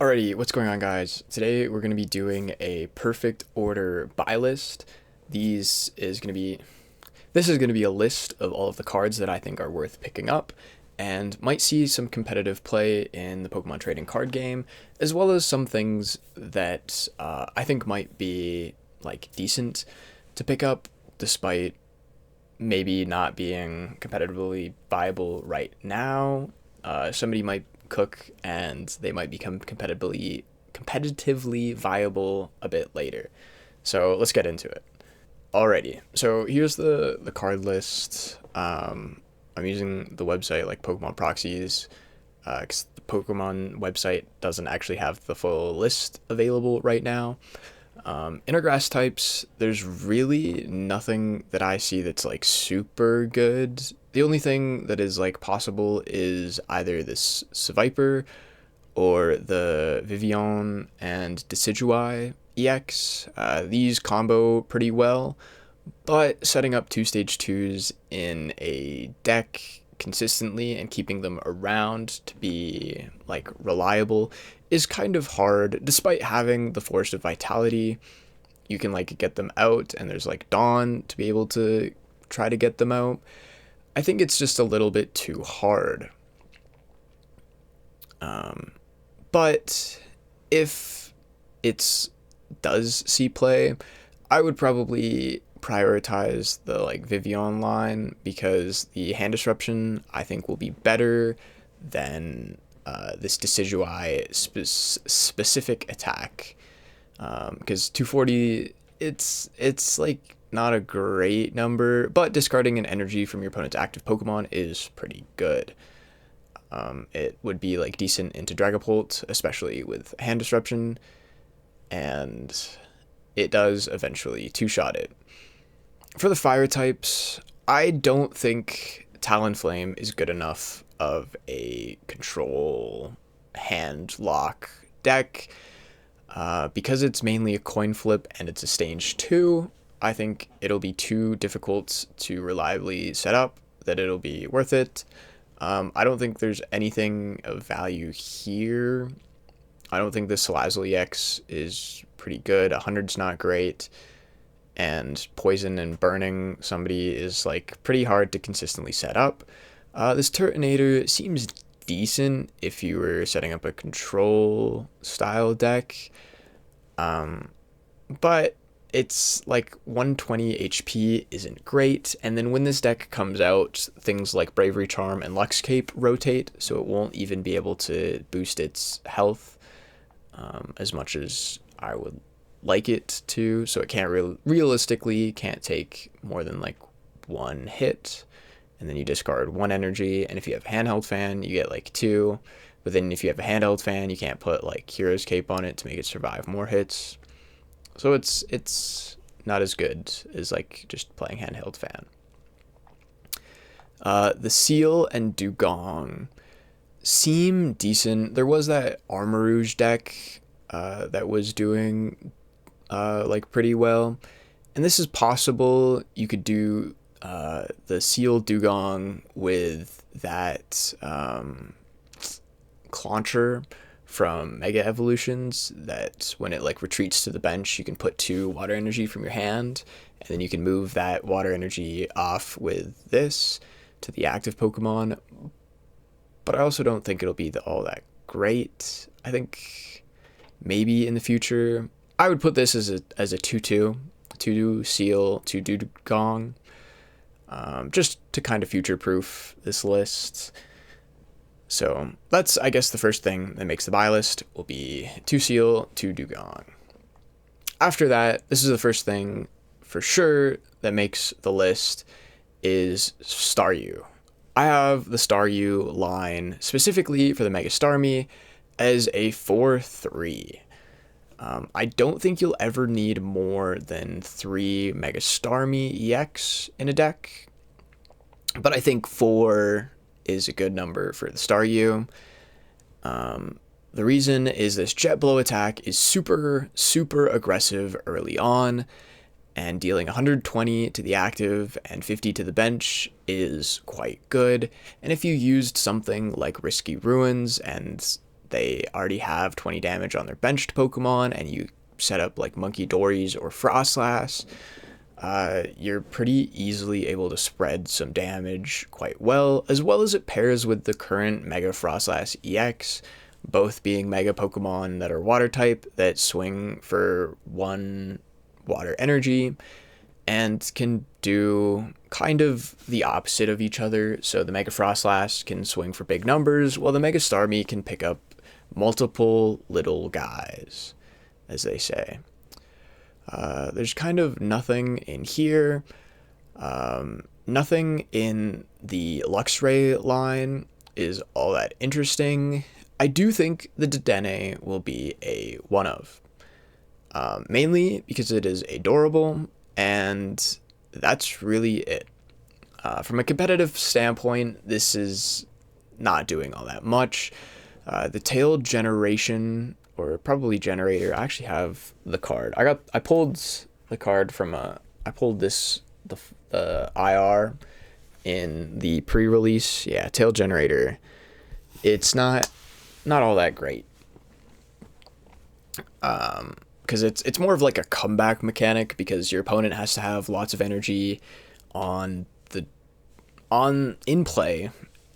Alrighty, what's going on, guys? Today we're going to be doing a perfect order buy list. These is going to be this is going to be a list of all of the cards that I think are worth picking up and might see some competitive play in the Pokemon trading card game, as well as some things that I think might be like decent to pick up despite maybe not being competitively viable right now. Somebody might cook and they might become competitively viable a bit later. So let's get into it. Alrighty, so here's the card list. I'm using the website like Pokemon Proxies, because the Pokemon website doesn't actually have the full list available right now. Intergrass types, there's really nothing that I see that's like super good. The only thing that is like possible is either this Seviper or the Vivian and Decidueye EX. These combo pretty well, but setting up 2-stage 2s in a deck consistently and keeping them around to be like reliable is kind of hard. Despite having the Force of Vitality, you can like get them out, and there's like Dawn to be able to try to get them out. I think it's just a little bit too hard. But if it does see play, I would probably prioritize the like Vivian line, because the hand disruption I think will be better than this Decidueye specific attack, because 240, it's like not a great number, but discarding an energy from your opponent's active Pokemon is pretty good. It would be like decent into Dragapult, especially with hand disruption, and it does eventually two-shot it. For the fire types, I don't think Talonflame is good enough of a control hand lock deck, because it's mainly a coin flip and it's a stage 2. I think it'll be too difficult to reliably set up that it'll be worth it. I don't think there's anything of value here. I don't think the Salazzle EX is pretty good. 100's not great, and poison and burning somebody is like pretty hard to consistently set up. This Turtonator seems decent if you were setting up a control style deck, but it's like 120 HP isn't great, and then when this deck comes out, things like Bravery Charm and Lux Cape rotate, so it won't even be able to boost its health as much as I would like it to, so it can't realistically can't take more than like one hit, and then you discard one energy, and if you have handheld fan you get like two, but then if you have a handheld fan you can't put like Hero's Cape on it to make it survive more hits. So it's not as good as like just playing handheld fan. The Seel and Dewgong seem decent. There was that Armarouge deck that was doing like pretty well, and this is possible. You could do the Seel Dewgong with that Clauncher from Mega Evolutions, that when it like retreats to the bench, you can put 2 water energy from your hand, and then you can move that water energy off with this to the active Pokemon. But I also don't think it'll be all that great. I think maybe in the future I would put this as a 2-2 Seel, 2 Dewgong, just to kind of future proof this list. So that's, I guess, the first thing that makes the buy list will be 2 Seel, 2 Dewgong. After that, this is the first thing for sure that makes the list, is Staryu. I have the Staryu line specifically for the Mega Starmie as a 4-3. I don't think you'll ever need more than 3 Mega Starmie EX in a deck, but I think 4 is a good number for the Staryu. The reason is this Jet Blow attack is super aggressive early on, and dealing 120 to the active and 50 to the bench is quite good. And if you used something like Risky Ruins and they already have 20 damage on their benched Pokemon, and you set up like Monkey Dories or Frostlass, you're pretty easily able to spread some damage quite well as it pairs with the current Mega Frostlass EX, both being Mega Pokemon that are Water type that swing for 1 Water energy and can do kind of the opposite of each other. So the Mega Frostlass can swing for big numbers, while the Mega Starmie can pick up multiple little guys, as they say. There's kind of nothing in here. Nothing in the Luxray line is all that interesting. I do think the Dedenne will be a one-of. Mainly because it is adorable, and that's really it. From a competitive standpoint, this is not doing all that much. The tail generation, or probably generator, I actually have the card. I pulled the card from I pulled the IR in the pre-release. Yeah, tail generator. It's not all that great. Because it's more of like a comeback mechanic, because your opponent has to have lots of energy in play,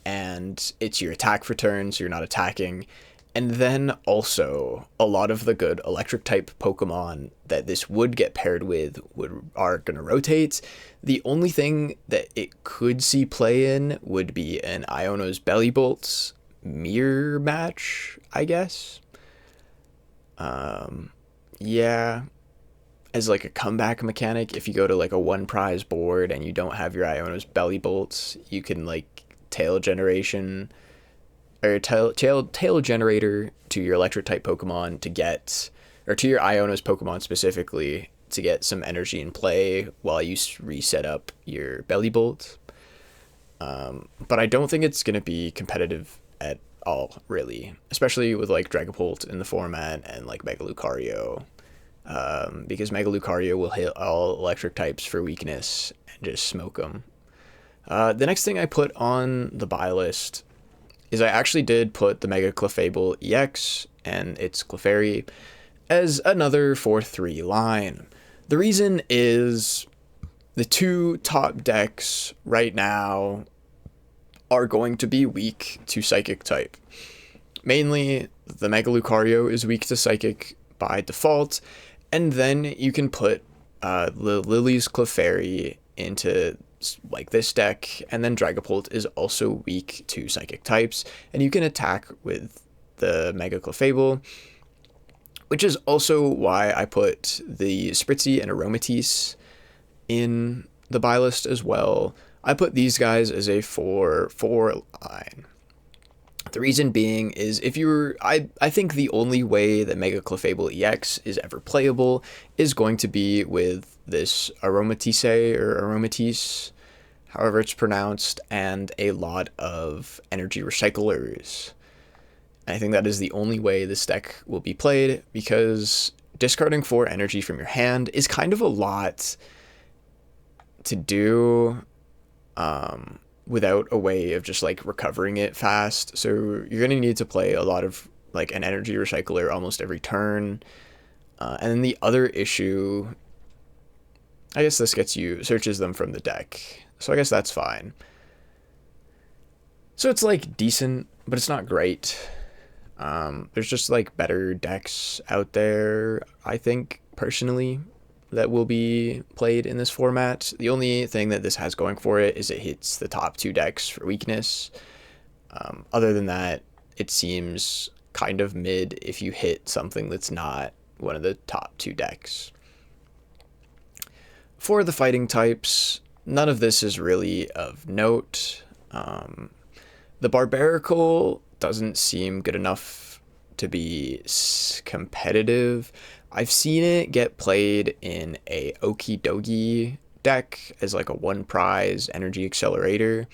and it's your attack for turn, so you're not attacking. And then also a lot of the good electric type Pokemon that this would get paired with are going to rotate. The only thing that it could see play in would be an Iono's Bellybolt's mirror match, I guess. Yeah, as like a comeback mechanic, if you go to like a 1 prize board and you don't have your Iono's Bellybolts, you can like tail generation or tail generator to your electric type Pokemon to get, or to your Iono's Pokemon specifically, to get some energy in play while you reset up your Bellybolt. But I don't think it's going to be competitive at all, really, especially with like Dragapult in the format and like Mega Lucario, because Mega Lucario will hit all electric types for weakness and just smoke them. The next thing I put on the buy list is I actually did put the Mega Clefable EX and its Clefairy as another 4-3 line. The reason is the 2 top decks right now are going to be weak to Psychic type. Mainly, the Mega Lucario is weak to Psychic by default, and then you can put Lily's Clefairy into like this deck, and then Dragapult is also weak to Psychic types, and you can attack with the Mega Clefable, which is also why I put the Spritzee and Aromatisse in the buy list as well. I put these guys as a 4-4 line. The reason being is I think the only way that Mega Clefable EX is ever playable is going to be with this aromatisse or aromatisse, however it's pronounced, and a lot of energy recyclers. I think that is the only way this deck will be played, because discarding 4 energy from your hand is kind of a lot to do without a way of just like recovering it fast. So you're going to need to play a lot of like an energy recycler almost every turn. And then the other issue, I guess this searches them from the deck. So I guess that's fine. So it's like decent, but it's not great. There's just like better decks out there, I think, personally, that will be played in this format. The only thing that this has going for it is it hits the top 2 decks for weakness. Other than that, it seems kind of mid if you hit something that's not one of the top 2 decks. For the fighting types, none of this is really of note. The Barbarical doesn't seem good enough to be competitive. I've seen it get played in a Okidogi deck as like a 1 prize energy accelerator,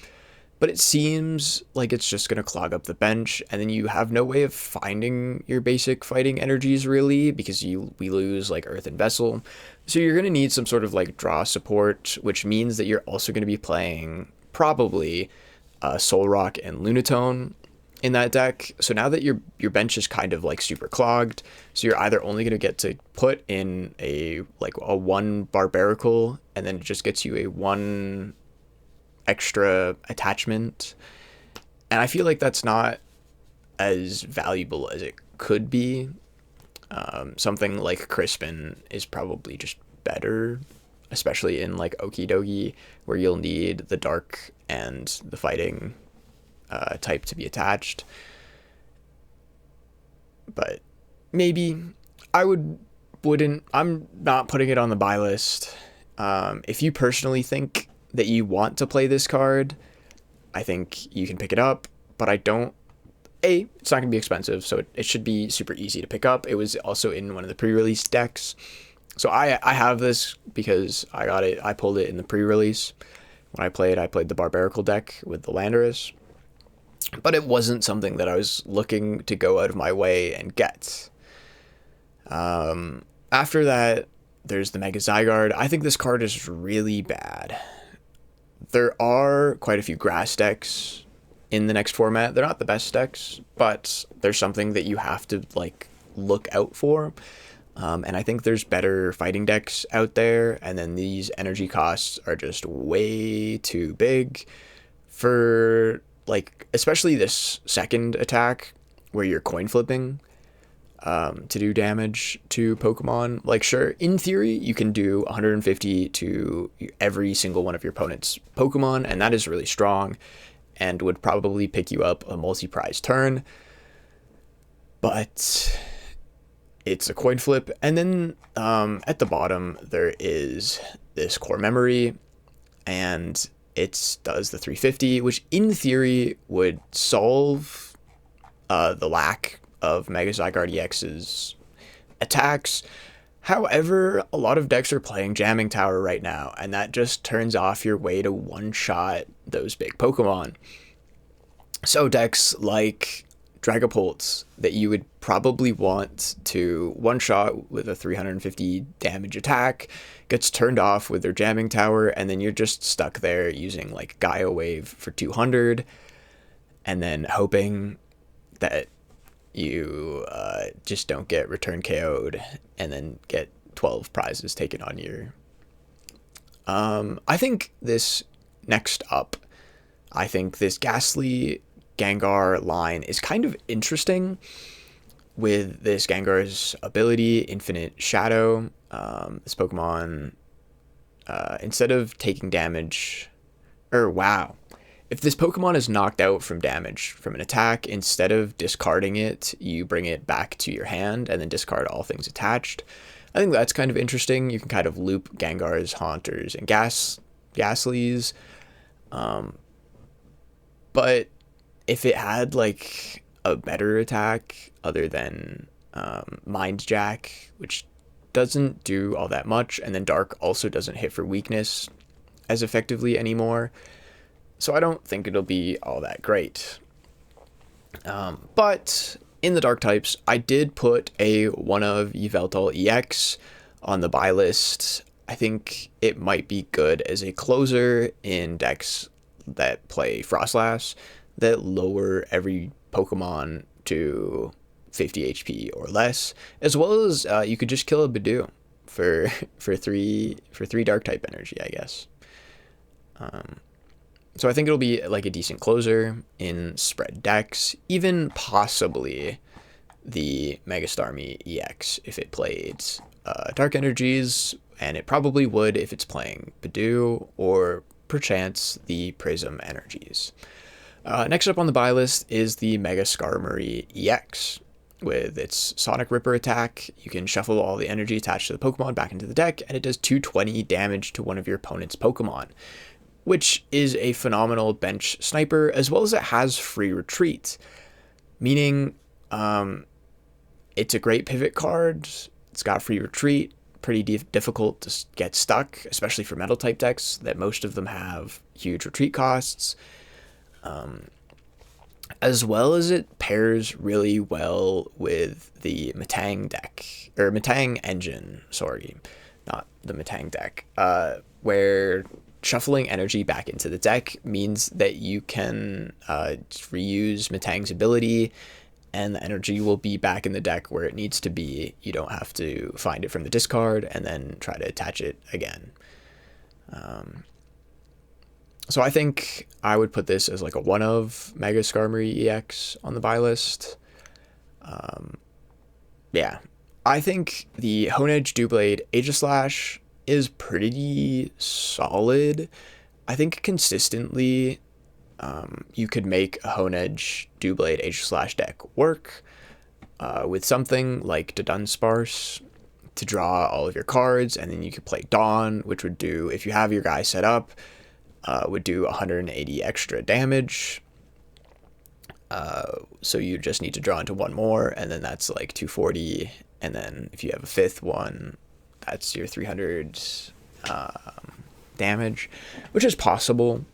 but it seems like it's just going to clog up the bench, and then you have no way of finding your basic fighting energies really, because we lose like Earth and Vessel. So you're going to need some sort of like draw support, which means that you're also going to be playing probably Soul Rock and Lunatone. in that deck. So now that your bench is kind of like super clogged, so you're either only going to get to put in a like a 1 barbarical, and then it just gets you a 1 extra attachment. And I feel like that's not as valuable as it could be. Something like Crispin is probably just better, especially in like Okidogi, where you'll need the dark and the fighting type to be attached. But maybe wouldn't. I'm not putting it on the buy list. If you personally think that you want to play this card, I think you can pick it up. But I don't. It's not going to be expensive, so it should be super easy to pick up. It was also in one of the pre-release decks. So I have this because I got it. I pulled it in the pre-release. When I played the Barbarical deck with the Landorus. But it wasn't something that I was looking to go out of my way and get. After that, there's the Mega Zygarde. I think this card is really bad. There are quite a few grass decks in the next format. They're not the best decks, but there's something that you have to like look out for. And I think there's better fighting decks out there, and then these energy costs are just way too big for like, especially this second attack where you're coin flipping to do damage to Pokemon. Like, sure, in theory, you can do 150 to every single one of your opponent's Pokemon, and that is really strong and would probably pick you up a multi-prize turn. But it's a coin flip. And then at the bottom, there is this core memory, and it does the 350, which in theory would solve the lack of Mega Zygarde EX's attacks. However, a lot of decks are playing Jamming Tower right now, and that just turns off your way to one-shot those big Pokemon. So decks like Dragapult that you would probably want to one-shot with a 350 damage attack gets turned off with their Jamming Tower, and then you're just stuck there using like Gaia Wave for 200, and then hoping that you just don't get return KO'd and then get 12 prizes taken on your... I think this next up, I think this Ghastly Gengar line is kind of interesting with this Gengar's ability, Infinite Shadow. This Pokemon, instead of taking damage... wow. If this Pokemon is knocked out from damage from an attack, instead of discarding it, you bring it back to your hand and then discard all things attached. I think that's kind of interesting. You can kind of loop Gengar's, Haunters, and Ghastlies. But if it had like a better attack other than Mind Jack, which doesn't do all that much, and then Dark also doesn't hit for weakness as effectively anymore, so I don't think it'll be all that great. But in the Dark types, I did put a one of Yveltal EX on the buy list. I think it might be good as a closer in decks that play Frostlass that lower every Pokemon to 50 HP or less, as well as you could just kill a Bidoof for three Dark type energy, I guess. So I think it'll be like a decent closer in spread decks, even possibly the Mega Starmie EX if it played Dark Energies, and it probably would if it's playing Bidoof or perchance the Prism Energies. Next up on the buy list is the Mega Skarmory EX. With its Sonic Ripper attack, you can shuffle all the energy attached to the Pokemon back into the deck, and it does 220 damage to one of your opponent's Pokemon, which is a phenomenal bench sniper, as well as it has free retreat, meaning it's a great pivot card. It's got free retreat, pretty difficult to get stuck, especially for metal type decks that most of them have huge retreat costs. As well as it pairs really well with the Metang deck, or Metang engine, sorry, not the Metang deck, where shuffling energy back into the deck means that you can reuse Metang's ability, and the energy will be back in the deck where it needs to be. You don't have to find it from the discard and then try to attach it again. So I think I would put this as like a 1 of Mega Skarmory EX on the buy list. Yeah, I think the Honedge Dewblade Aegislash is pretty solid. I think consistently you could make a Honedge Dewblade Aegislash deck work with something like the Dunsparce to draw all of your cards, and then you could play Dawn, which would do, if you have your guy set up, would do 180 extra damage. So you just need to draw into one more, and then that's like 240. And then if you have a fifth one, that's your 300 damage, which is possible.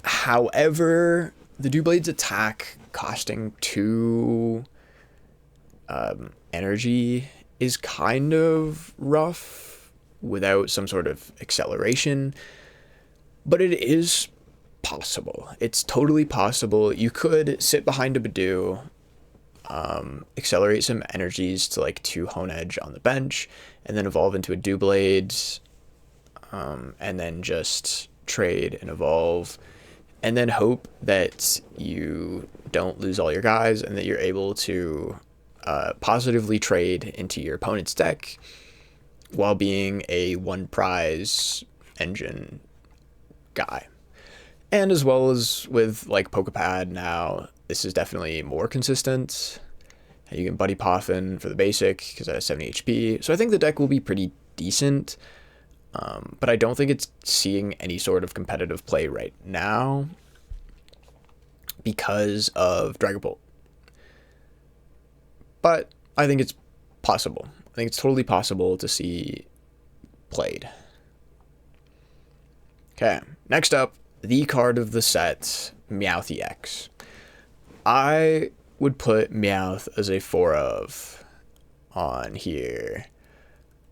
However, the Dewblade's attack costing 2 energy is kind of rough without some sort of acceleration, but it is possible. It's totally possible. You could sit behind a Badoo, accelerate some energies to like 2 Honedge on the bench, and then evolve into a Dewblade, and then just trade and evolve, and then hope that you don't lose all your guys and that you're able to positively trade into your opponent's deck while being a 1 prize engine guy. And as well as with like Pokepad now, this is definitely more consistent. You can Buddy Poffin for the basic because it has 70 HP. So I think the deck will be pretty decent, but I don't think it's seeing any sort of competitive play right now because of Dragon Bolt. But I think it's possible. I think it's totally possible to see played. Okay, next up, the card of the set, Meowth EX. I would put Meowth as a 4 of on here.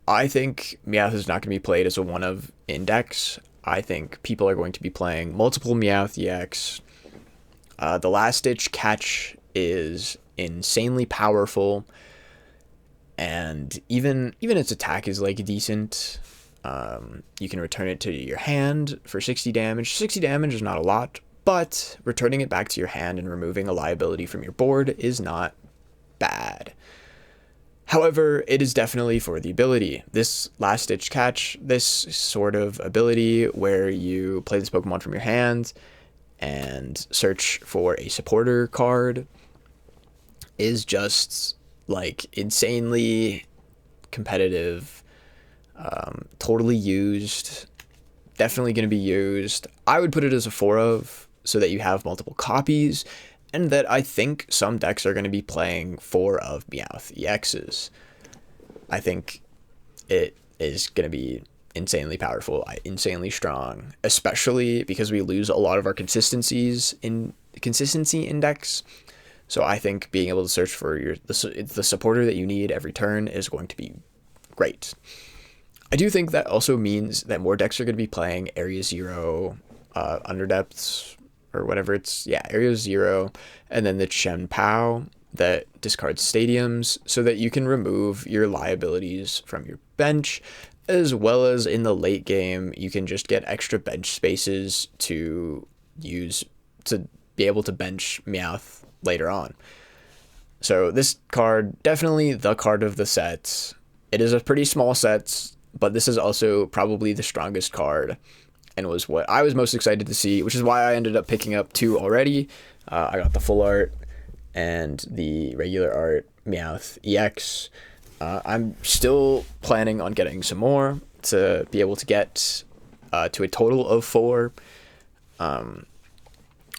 I think Meowth is not going to be played as a 1 of index. I think people are going to be playing multiple Meowth EX. The last ditch catch is insanely powerful, and even its attack is like decent. You can return it to your hand for 60 damage. 60 damage is not a lot, but returning it back to your hand and removing a liability from your board is not bad. However, it is definitely for the ability. This last ditch catch, this sort of ability where you play this Pokemon from your hand and search for a supporter card, is just like insanely competitive, totally used, definitely going to be used. I would put it as a 4 of so that you have multiple copies, and that I think some decks are going to be playing 4 of Meowth EXs. I think it is going to be insanely powerful, insanely strong, especially because we lose a lot of our consistency index. So I think being able to search for the supporter that you need every turn is going to be great. I do think that also means that more decks are going to be playing Area 0, Underdepths, or whatever it's, Area 0, and then the Chen Pao that discards stadiums, so that you can remove your liabilities from your bench, as well as in the late game, you can just get extra bench spaces to use to be able to bench Meowth later on. So this card, definitely the card of the set. It is a pretty small set, but this is also probably the strongest card, and was what I was most excited to see, which is why I ended up picking up 2 already. I got the full art and the regular art Meowth EX. I'm still planning on getting some more to be able to get to a total of 4.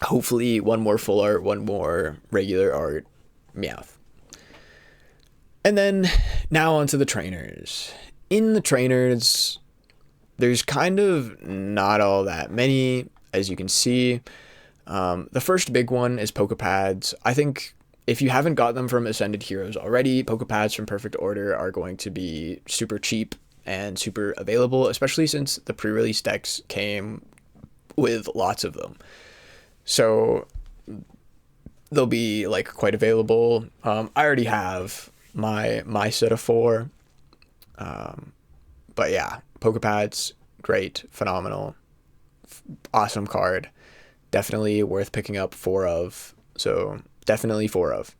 Hopefully 1 more full art, 1 more regular art Meowth. And then now onto the trainers. In the trainers, there's kind of not all that many, as you can see. The first big one is Pokepads. I think if you haven't got them from Ascended Heroes already, Pokepads from Perfect Order are going to be super cheap and super available, especially since the pre-release decks came with lots of them. So they'll be like quite available. I already have my set of 4. But yeah, pokepads, great, phenomenal, awesome card. Definitely worth picking up 4 of. So definitely 4 of.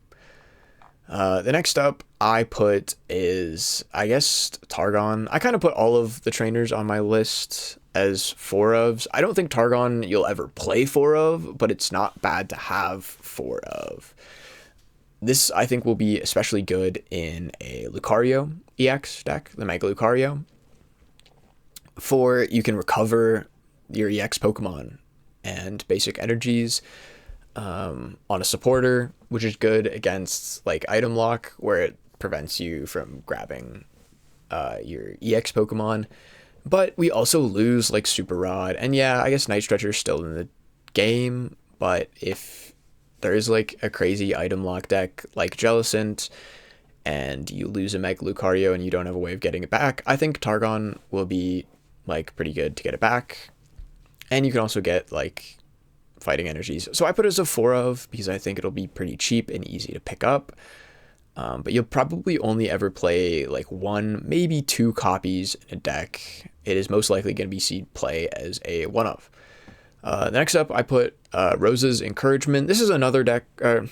The next up I put is, I guess, Tarragon. I kind of put all of the trainers on my list as 4 ofs. I don't think Tarragon you'll ever play 4 of, but it's not bad to have 4 of. This, I think, will be especially good in a Lucario EX deck, the Mega Lucario. For you can recover your EX Pokemon and basic energies on a supporter, which is good against like item lock, where it prevents you from grabbing your EX Pokemon. But we also lose like Super Rod, and yeah, I guess Night Stretcher's still in the game, but if there is like a crazy item lock deck like Jellicent, and you lose a Mega Lucario and you don't have a way of getting it back, I think Tarragon will be like pretty good to get it back. And you can also get like fighting energies. So I put it as a 4 of because I think it'll be pretty cheap and easy to pick up. But you'll probably only ever play like 1, maybe 2 copies in a deck. It is most likely going to be seen play as a 1 of. Next up, I put Rosa's Encouragement. This is another card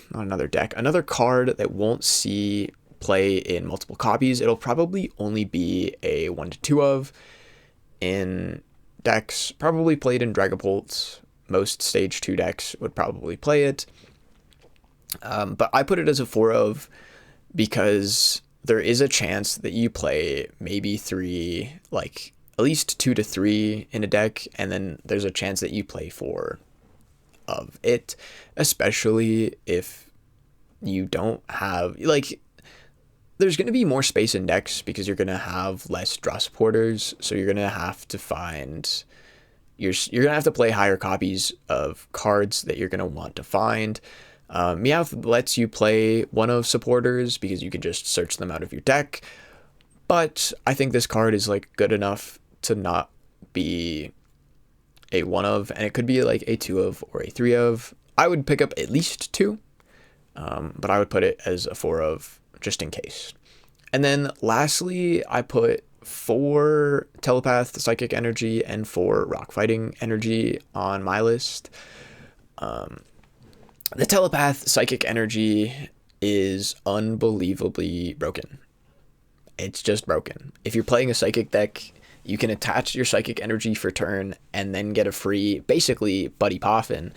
that won't see play in multiple copies. It'll probably only be a 1 to 2 of in decks, probably played in Dragapult. Most stage 2 decks would probably play it. But I put it as a 4 of because there is a chance that you play maybe 3, like at least 2 to 3 in a deck, and then there's a chance that you play 4 of it, especially if you don't have, like, there's going to be more space in decks because you're going to have less draw supporters, so you're going to have to find, you're going to have to play higher copies of cards that you're going to want to find. Meowth lets you play 1 of supporters because you can just search them out of your deck, but I think this card is like good enough to not be a 1 of, and it could be like a 2 of or a 3 of. I would pick up at least 2, but I would put it as a 4 of just in case. And then lastly, I put 4 telepath psychic energy and 4 rock fighting energy on my list. The telepath psychic energy is unbelievably broken. It's just broken. If you're playing a psychic deck, you can attach your psychic energy for turn and then get a free, basically, Buddy Poffin,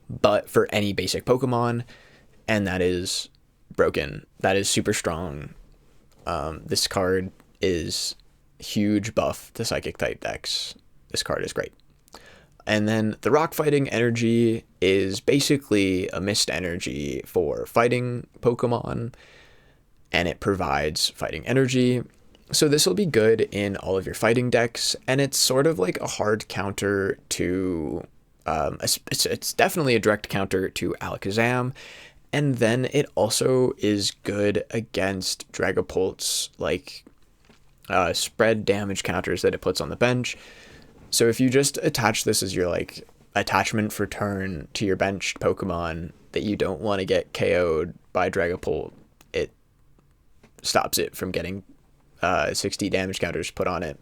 but for any basic Pokemon, and that is broken. That is super strong. This card is huge buff to psychic type decks. This card is great. And then the rock fighting energy is basically a mist energy for fighting Pokemon, and it provides fighting energy. So this will be good in all of your fighting decks, and it's sort of like a hard counter to, it's definitely a direct counter to Alakazam, and then it also is good against Dragapult's like spread damage counters that it puts on the bench. So if you just attach this as your like attachment for turn to your benched Pokemon that you don't want to get KO'd by Dragapult, it stops it from getting 60 damage counters put on it.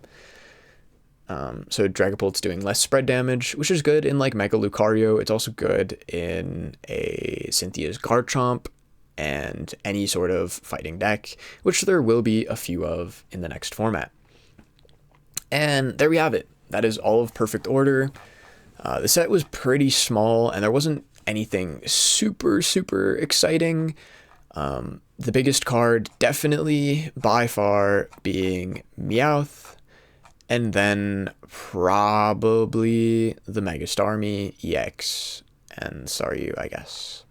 So Dragapult's doing less spread damage, which is good in like Mega Lucario. It's also good in a Cynthia's Garchomp and any sort of fighting deck, which there will be a few of in the next format. And there we have it. That is all of Perfect Order. The set was pretty small, and there wasn't anything super, super exciting. The biggest card definitely by far being Meowth, and then probably the Mega Starmie EX and Staryu, I guess.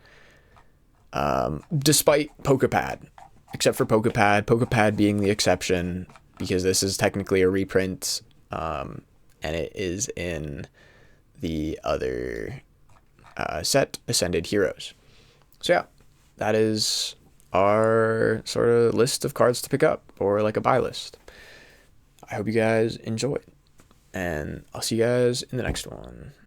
Despite Pokepad, except for Pokepad being the exception, because this is technically a reprint, and it is in the other set, Ascended Heroes. So yeah, that is our sort of list of cards to pick up, or like a buy list. I hope you guys enjoyed, and I'll see you guys in the next one.